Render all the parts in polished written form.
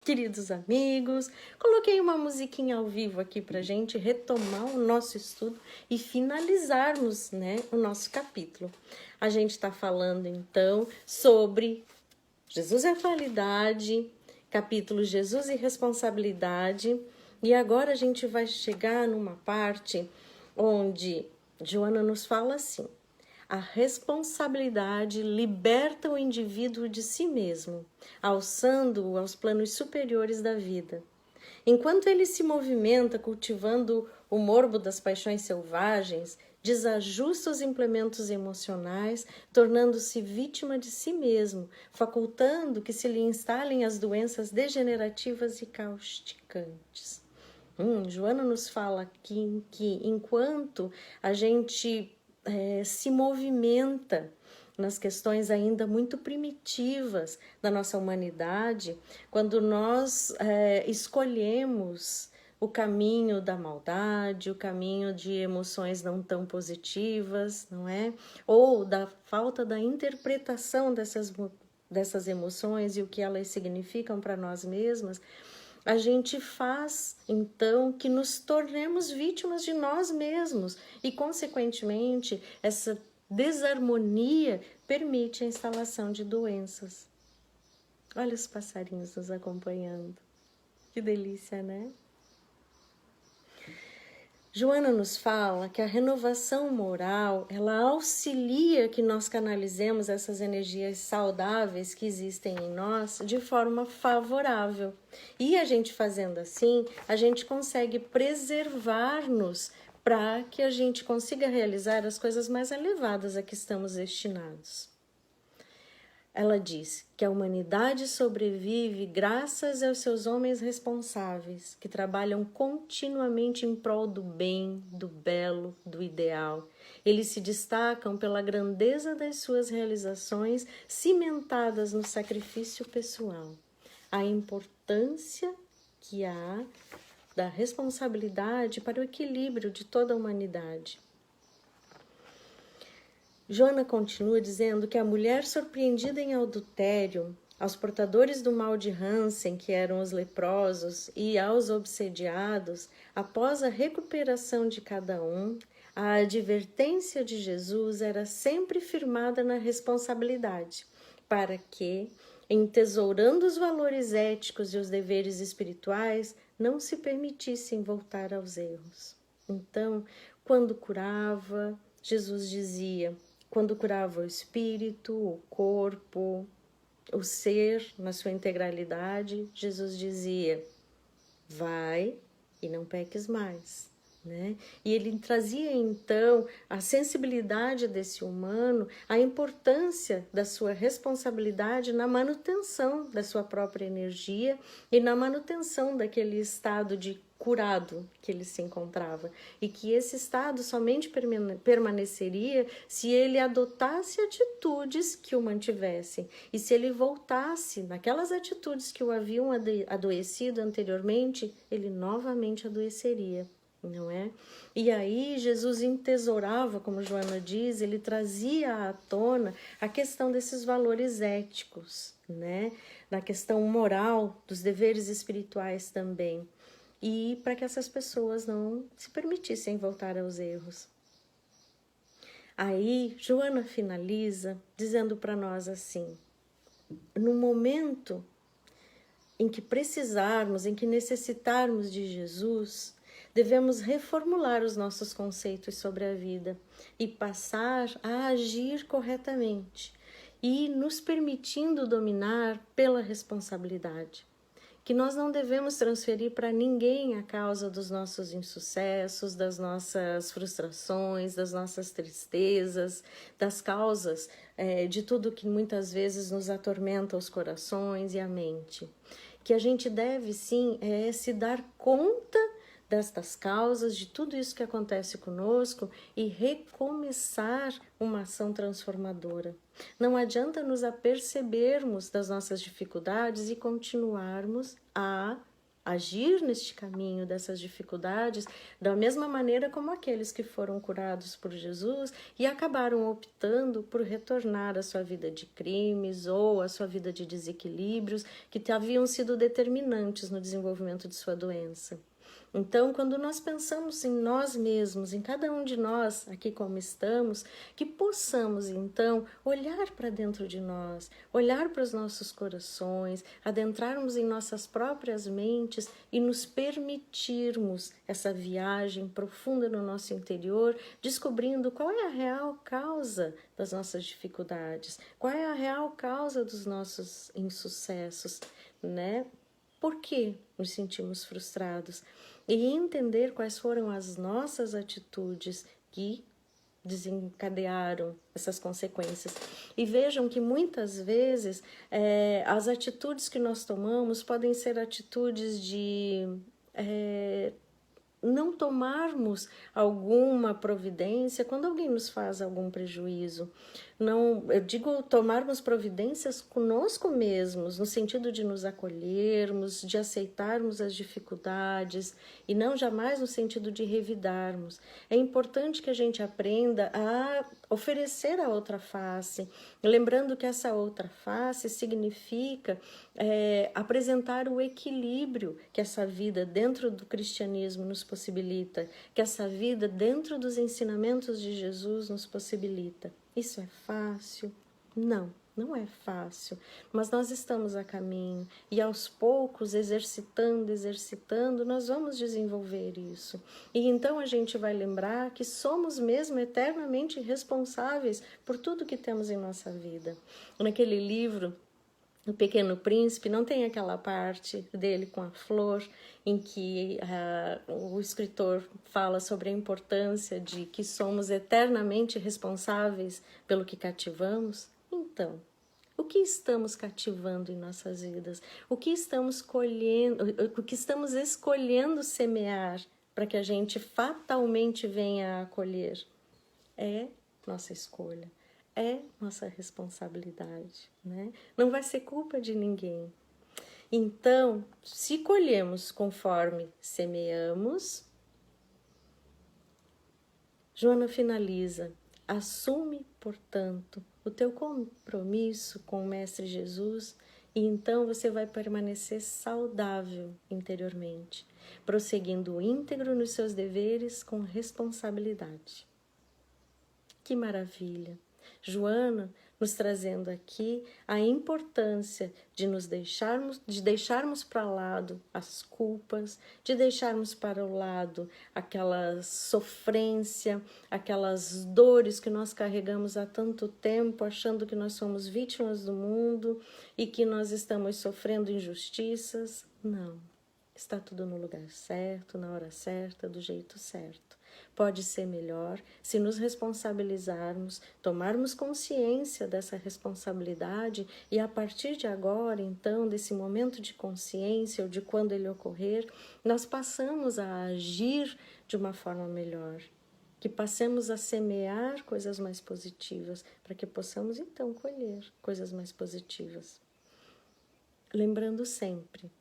Queridos amigos, coloquei uma musiquinha ao vivo aqui para gente retomar o nosso estudo e finalizarmos, o nosso capítulo. A gente está falando então sobre Jesus e atualidade, capítulo Jesus e responsabilidade, e agora a gente vai chegar numa parte onde Joana nos fala assim: a responsabilidade liberta o indivíduo de si mesmo, alçando-o aos planos superiores da vida. Enquanto ele se movimenta cultivando o morbo das paixões selvagens, desajusta os implementos emocionais, tornando-se vítima de si mesmo, facultando que se lhe instalem as doenças degenerativas e causticantes. Joana nos fala aqui que enquanto a gente se movimenta nas questões ainda muito primitivas da nossa humanidade, quando nós escolhemos o caminho da maldade, o caminho de emoções não tão positivas, não é? Ou da falta da interpretação dessas emoções e o que elas significam para nós mesmas, a gente faz, então, que nos tornemos vítimas de nós mesmos e, consequentemente, essa desarmonia permite a instalação de doenças. Olha os passarinhos nos acompanhando. Que delícia, né? Joana nos fala que a renovação moral, ela auxilia que nós canalizemos essas energias saudáveis que existem em nós de forma favorável. E a gente fazendo assim, a gente consegue preservar-nos para que a gente consiga realizar as coisas mais elevadas a que estamos destinados. Ela diz que a humanidade sobrevive graças aos seus homens responsáveis, que trabalham continuamente em prol do bem, do belo, do ideal. Eles se destacam pela grandeza das suas realizações, cimentadas no sacrifício pessoal. A importância que há da responsabilidade para o equilíbrio de toda a humanidade. Joana continua dizendo que a mulher surpreendida em adultério, aos portadores do mal de Hansen, que eram os leprosos, e aos obsediados, após a recuperação de cada um, a advertência de Jesus era sempre firmada na responsabilidade, para que, entesourando os valores éticos e os deveres espirituais, não se permitissem voltar aos erros. Então, quando curava, Jesus dizia: quando curava o espírito, o corpo, o ser na sua integralidade, Jesus dizia: vai e não peques mais. Né? E ele trazia então a sensibilidade desse humano, a importância da sua responsabilidade na manutenção da sua própria energia e na manutenção daquele estado de curado que ele se encontrava, e que esse estado somente permaneceria se ele adotasse atitudes que o mantivessem, e se ele voltasse naquelas atitudes que o haviam adoecido anteriormente, ele novamente adoeceria. Não é? E aí Jesus entesourava, como Joana diz, ele trazia à tona a questão desses valores éticos, né? Na questão moral, dos deveres espirituais também, e para que essas pessoas não se permitissem voltar aos erros. Aí Joana finaliza dizendo para nós assim: no momento em que precisarmos, em que necessitarmos de Jesus, devemos reformular os nossos conceitos sobre a vida e passar a agir corretamente e nos permitindo dominar pela responsabilidade. Que nós não devemos transferir para ninguém a causa dos nossos insucessos, das nossas frustrações, das nossas tristezas, das causas de tudo que muitas vezes nos atormenta os corações e a mente. Que a gente deve, sim, se dar conta destas causas, de tudo isso que acontece conosco e recomeçar uma ação transformadora. Não adianta nos apercebermos das nossas dificuldades e continuarmos a agir neste caminho dessas dificuldades da mesma maneira como aqueles que foram curados por Jesus e acabaram optando por retornar à sua vida de crimes ou à sua vida de desequilíbrios que haviam sido determinantes no desenvolvimento de sua doença. Então, quando nós pensamos em nós mesmos, em cada um de nós, aqui como estamos, que possamos, então, olhar para dentro de nós, olhar para os nossos corações, adentrarmos em nossas próprias mentes e nos permitirmos essa viagem profunda no nosso interior, descobrindo qual é a real causa das nossas dificuldades, qual é a real causa dos nossos insucessos, né? Por que nos sentimos frustrados? E entender quais foram as nossas atitudes que desencadearam essas consequências. E vejam que muitas vezes as atitudes que nós tomamos podem ser atitudes de não tomarmos alguma providência quando alguém nos faz algum prejuízo. Não, eu digo tomarmos providências conosco mesmos, no sentido de nos acolhermos, de aceitarmos as dificuldades e não jamais no sentido de revidarmos. É importante que a gente aprenda a oferecer a outra face, lembrando que essa outra face significa apresentar o equilíbrio que essa vida dentro do cristianismo nos possibilita, que essa vida dentro dos ensinamentos de Jesus nos possibilita. Isso é fácil? Não, não é fácil, mas nós estamos a caminho e aos poucos, exercitando, nós vamos desenvolver isso. E então a gente vai lembrar que somos mesmo eternamente responsáveis por tudo que temos em nossa vida. Naquele livro, O Pequeno Príncipe, não tem aquela parte dele com a flor em que o escritor fala sobre a importância de que somos eternamente responsáveis pelo que cativamos? Então, o que estamos cativando em nossas vidas? O que estamos colhendo, o que estamos escolhendo semear para que a gente fatalmente venha a colher? É nossa escolha. É nossa responsabilidade, né? Não vai ser culpa de ninguém. Então, se colhemos conforme semeamos, Joana finaliza: assume, portanto, o teu compromisso com o Mestre Jesus e então você vai permanecer saudável interiormente, prosseguindo íntegro nos seus deveres com responsabilidade. Que maravilha! Joana nos trazendo aqui a importância de deixarmos para lado as culpas, de deixarmos para o lado aquela sofrência, aquelas dores que nós carregamos há tanto tempo, achando que nós somos vítimas do mundo e que nós estamos sofrendo injustiças. Não, está tudo no lugar certo, na hora certa, do jeito certo. Pode ser melhor se nos responsabilizarmos, tomarmos consciência dessa responsabilidade e a partir de agora, então, desse momento de consciência ou de quando ele ocorrer, nós passamos a agir de uma forma melhor, que passemos a semear coisas mais positivas, para que possamos então colher coisas mais positivas. Lembrando sempre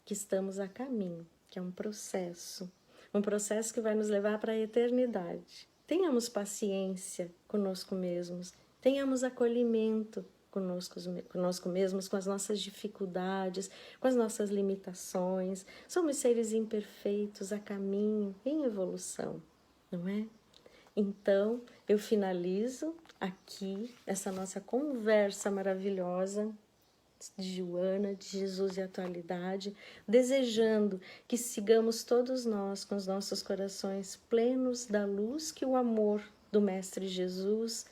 que estamos a caminho, que é um processo que vai nos levar para a eternidade. Tenhamos paciência conosco mesmos, tenhamos acolhimento conosco mesmos, com as nossas dificuldades, com as nossas limitações. Somos seres imperfeitos, a caminho, em evolução, não é? Então, eu finalizo aqui essa nossa conversa maravilhosa de Joana, de Jesus e atualidade, desejando que sigamos todos nós com os nossos corações plenos da luz que o amor do Mestre Jesus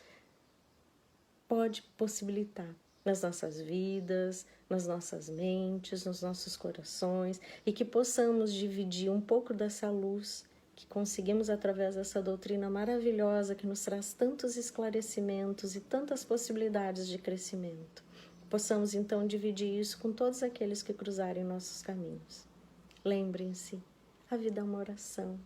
pode possibilitar nas nossas vidas, nas nossas mentes, nos nossos corações, e que possamos dividir um pouco dessa luz que conseguimos através dessa doutrina maravilhosa que nos traz tantos esclarecimentos e tantas possibilidades de crescimento. Possamos então dividir isso com todos aqueles que cruzarem nossos caminhos. Lembrem-se, a vida é uma oração.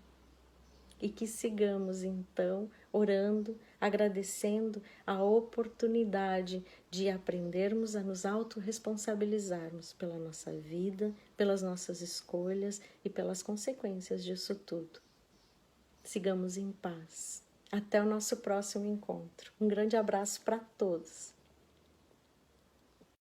E que sigamos então orando, agradecendo a oportunidade de aprendermos a nos autorresponsabilizarmos pela nossa vida, pelas nossas escolhas e pelas consequências disso tudo. Sigamos em paz. Até o nosso próximo encontro. Um grande abraço para todos.